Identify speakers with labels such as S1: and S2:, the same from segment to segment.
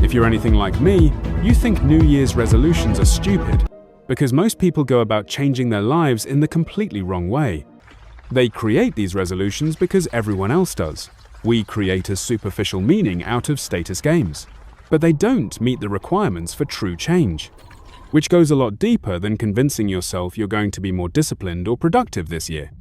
S1: If you're anything like me, you think New Year's resolutions are stupid, because most people go about changing their lives in the completely wrong way. They create these resolutions because everyone else does. We create a superficial meaning out of status games. But they don't meet the requirements for true change, which goes a lot deeper than convincing yourself you're going to be more disciplined or productive this year.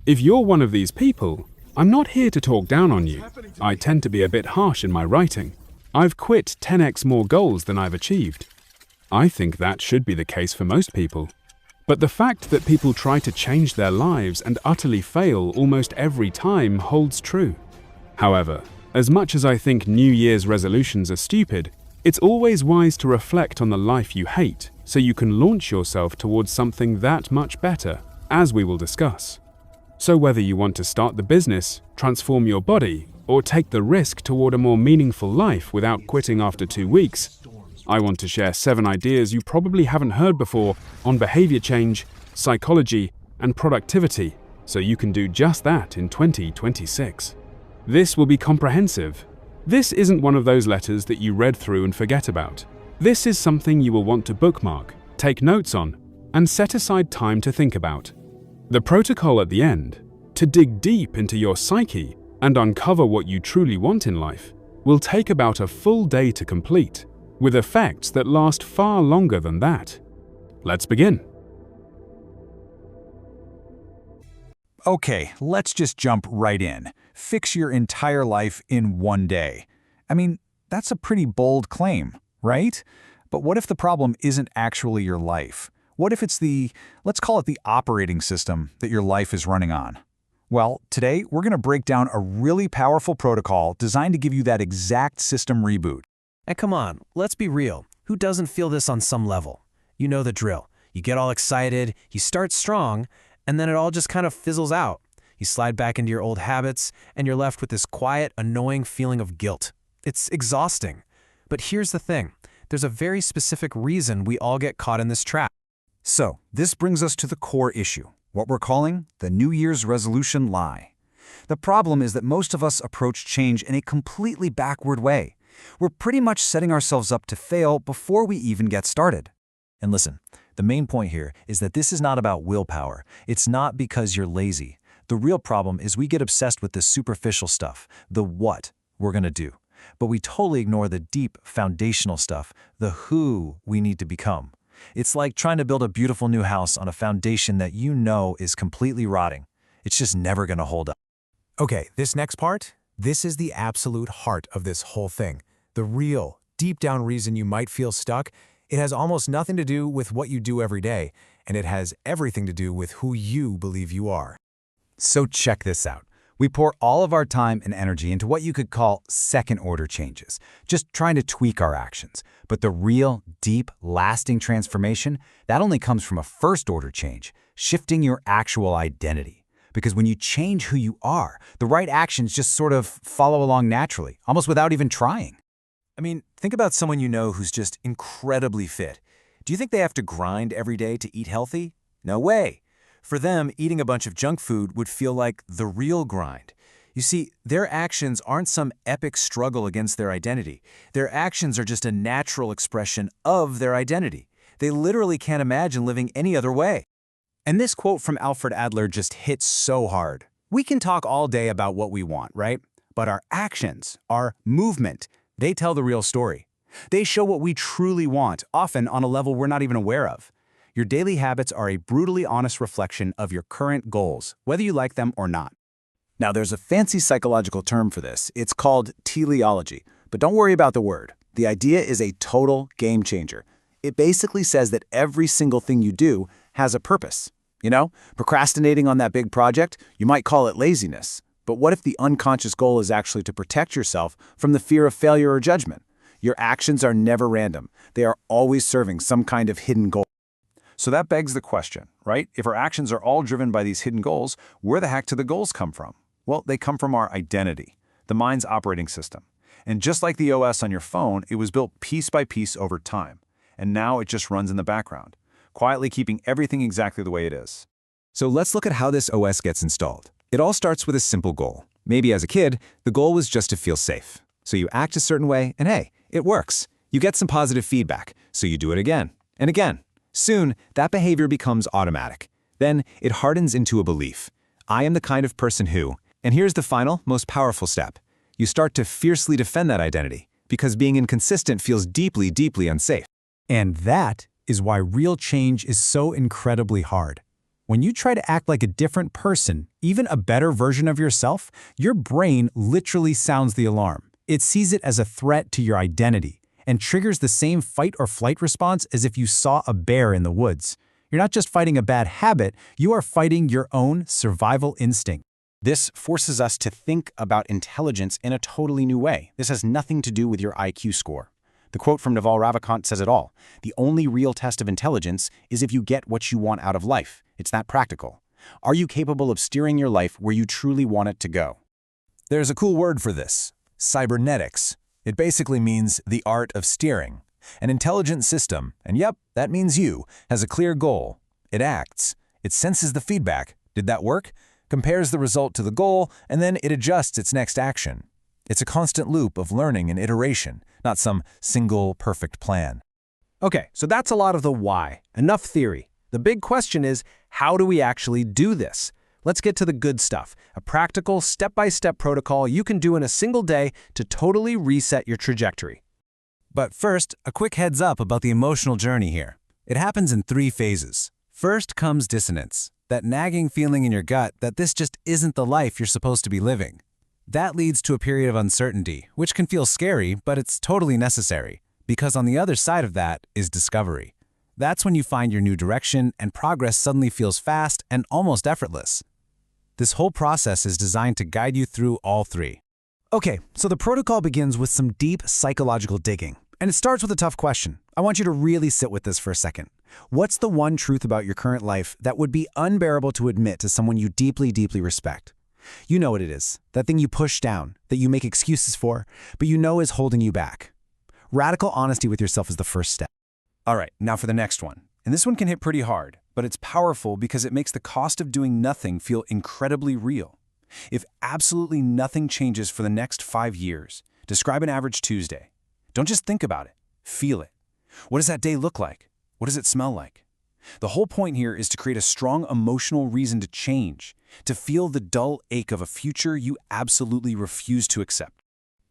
S1: If you're one of these people, I'm not here to talk down on you. I tend to be a bit harsh in my writing. I've quit 10x more goals than I've achieved. I think that should be the case for most people. But the fact that people try to change their lives and utterly fail almost every time holds true. However, as much as I think New Year's resolutions are stupid, it's always wise to reflect on the life you hate so you can launch yourself towards something that much better, as we will discuss. So whether you want to start the business, transform your body, or take the risk toward a more meaningful life without quitting after 2 weeks, I want to share 7 ideas you probably haven't heard before on behavior change, psychology, and productivity, so you can do just that in 2026. This will be comprehensive. This isn't one of those letters that you read through and forget about. This is something you will want to bookmark, take notes on, and set aside time to think about. The protocol at the end, to dig deep into your psyche and uncover what you truly want in life, will take about a full day to complete, with effects that last far longer than that. Let's begin.
S2: Okay, let's just jump right in. Fix your entire life in one day. I mean, that's a pretty bold claim, right? But what if the problem isn't actually your life? What if it's let's call it the operating system that your life is running on? Well, today we're going to break down a really powerful protocol designed to give you that exact system reboot.
S3: And come on, let's be real. Who doesn't feel this on some level? You know the drill. You get all excited, you start strong, and then it all just kind of fizzles out. You slide back into your old habits, and you're left with this quiet, annoying feeling of guilt. It's exhausting. But here's the thing. There's a very specific reason we all get caught in this trap.
S2: So, this brings us to the core issue, what we're calling the New Year's resolution lie. The problem is that most of us approach change in a completely backward way. We're pretty much setting ourselves up to fail before we even get started.
S4: And listen, the main point here is that this is not about willpower. It's not because you're lazy. The real problem is we get obsessed with the superficial stuff, the what we're going to do. But we totally ignore the deep, foundational stuff, the who we need to become. It's like trying to build a beautiful new house on a foundation that you know is completely rotting. It's just never going to hold up.
S5: Okay, this next part, this is the absolute heart of this whole thing. The real, deep down reason you might feel stuck. It has almost nothing to do with what you do every day, and it has everything to do with who you believe you are.
S2: So check this out. We pour all of our time and energy into what you could call second-order changes, just trying to tweak our actions. But the real, deep, lasting transformation, that only comes from a first-order change, shifting your actual identity. Because when you change who you are, the right actions just sort of follow along naturally, almost without even trying.
S4: I mean, think about someone you know who's just incredibly fit. Do you think they have to grind every day to eat healthy? No way. For them, eating a bunch of junk food would feel like the real grind. You see, their actions aren't some epic struggle against their identity. Their actions are just a natural expression of their identity. They literally can't imagine living any other way.
S6: And this quote from Alfred Adler just hits so hard. We can talk all day about what we want, right? But our actions, our movement, they tell the real story. They show what we truly want, often on a level we're not even aware of. Your daily habits are a brutally honest reflection of your current goals, whether you like them or not. Now, there's a fancy psychological term for this. It's called teleology. But don't worry about the word. The idea is a total game changer. It basically says that every single thing you do has a purpose. You know, procrastinating on that big project, you might call it laziness. But what if the unconscious goal is actually to protect yourself from the fear of failure or judgment? Your actions are never random. They are always serving some kind of hidden goal.
S2: So that begs the question, right? If our actions are all driven by these hidden goals, where the heck do the goals come from? Well, they come from our identity, the mind's operating system. And just like the OS on your phone, it was built piece by piece over time. And now it just runs in the background, quietly keeping everything exactly the way it is.
S7: So let's look at how this OS gets installed. It all starts with a simple goal. Maybe as a kid, the goal was just to feel safe. So you act a certain way, and hey, it works. You get some positive feedback, so you do it again and again. Soon, that behavior becomes automatic. Then it hardens into a belief. I am the kind of person who, and here's the final, most powerful step. You start to fiercely defend that identity because being inconsistent feels deeply, deeply unsafe.
S5: And that is why real change is so incredibly hard. When you try to act like a different person, even a better version of yourself, your brain literally sounds the alarm. It sees it as a threat to your identity and triggers the same fight or flight response as if you saw a bear in the woods. You're not just fighting a bad habit, you are fighting your own survival instinct.
S6: This forces us to think about intelligence in a totally new way. This has nothing to do with your IQ score. The quote from Naval Ravikant says it all. The only real test of intelligence is if you get what you want out of life. It's that practical. Are you capable of steering your life where you truly want it to go?
S4: There's a cool word for this, cybernetics. It basically means the art of steering. An intelligent system, and yep, that means you, has a clear goal. It acts. It senses the feedback. Did that work? Compares the result to the goal, and then it adjusts its next action. It's a constant loop of learning and iteration, not some single perfect plan.
S3: Okay, so that's a lot of the why. Enough theory. The big question is, how do we actually do this? Let's get to the good stuff, a practical, step-by-step protocol you can do in a single day to totally reset your trajectory.
S2: But first, a quick heads up about the emotional journey here. It happens in 3 phases. First comes dissonance, that nagging feeling in your gut that this just isn't the life you're supposed to be living. That leads to a period of uncertainty, which can feel scary, but it's totally necessary, because on the other side of that is discovery. That's when you find your new direction and progress suddenly feels fast and almost effortless. This whole process is designed to guide you through all 3. Okay, so the protocol begins with some deep psychological digging, and it starts with a tough question. I want you to really sit with this for a second. What's the one truth about your current life that would be unbearable to admit to someone you deeply, deeply respect? You know what it is, that thing you push down, that you make excuses for, but you know is holding you back. Radical honesty with yourself is the first step.
S6: All right, now for the next one. And this one can hit pretty hard, but it's powerful because it makes the cost of doing nothing feel incredibly real. If absolutely nothing changes for the next 5 years, describe an average Tuesday. Don't just think about it, feel it. What does that day look like? What does it smell like? The whole point here is to create a strong emotional reason to change, to feel the dull ache of a future you absolutely refuse to accept.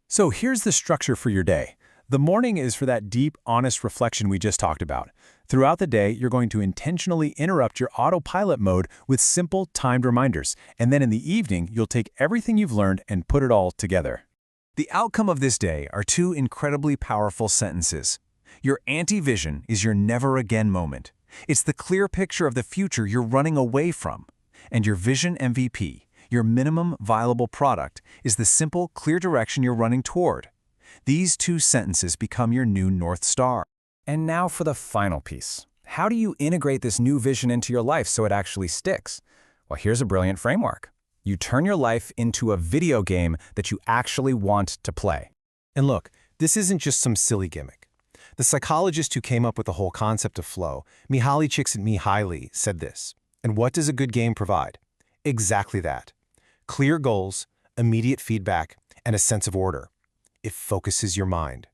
S5: So here's the structure for your day. The morning is for that deep, honest reflection we just talked about. Throughout the day, you're going to intentionally interrupt your autopilot mode with simple, timed reminders. And then in the evening, you'll take everything you've learned and put it all together.
S2: The outcome of this day are 2 incredibly powerful sentences. Your anti-vision is your never again moment. It's the clear picture of the future you're running away from. And your vision MVP, your minimum viable product, is the simple, clear direction you're running toward. These 2 sentences become your new North Star. And now for the final piece. How do you integrate this new vision into your life so it actually sticks? Well, here's a brilliant framework. You turn your life into a video game that you actually want to play.
S3: And look, this isn't just some silly gimmick. The psychologist who came up with the whole concept of flow, Mihaly Csikszentmihalyi, said this. And what does a good game provide? Exactly that. Clear goals, immediate feedback, and a sense of order. It focuses your mind.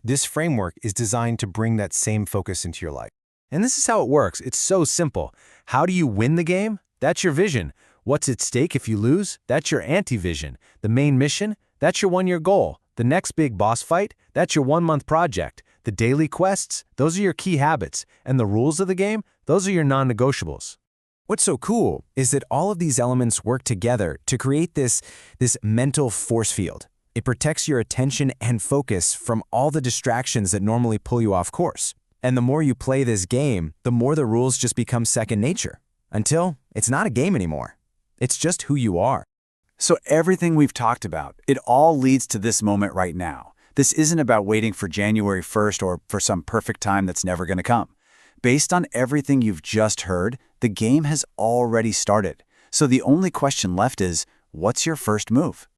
S3: This framework is designed to bring that same focus into your life. And this is how it works. It's so simple. How do you win the game? That's your vision. What's at stake if you lose? That's your anti-vision. The main mission? That's your 1-year goal. The next big boss fight? That's your 1-month project. The daily quests? Those are your key habits. And the rules of the game? Those are your non-negotiables.
S2: What's so cool is that all of these elements work together to create this mental force field. It protects your attention and focus from all the distractions that normally pull you off course. And the more you play this game, the more the rules just become second nature. Until it's not a game anymore. It's just who you are.
S6: So everything we've talked about, it all leads to this moment right now. This isn't about waiting for January 1st or for some perfect time that's never going to come. Based on everything you've just heard, the game has already started. So the only question left is, what's your first move?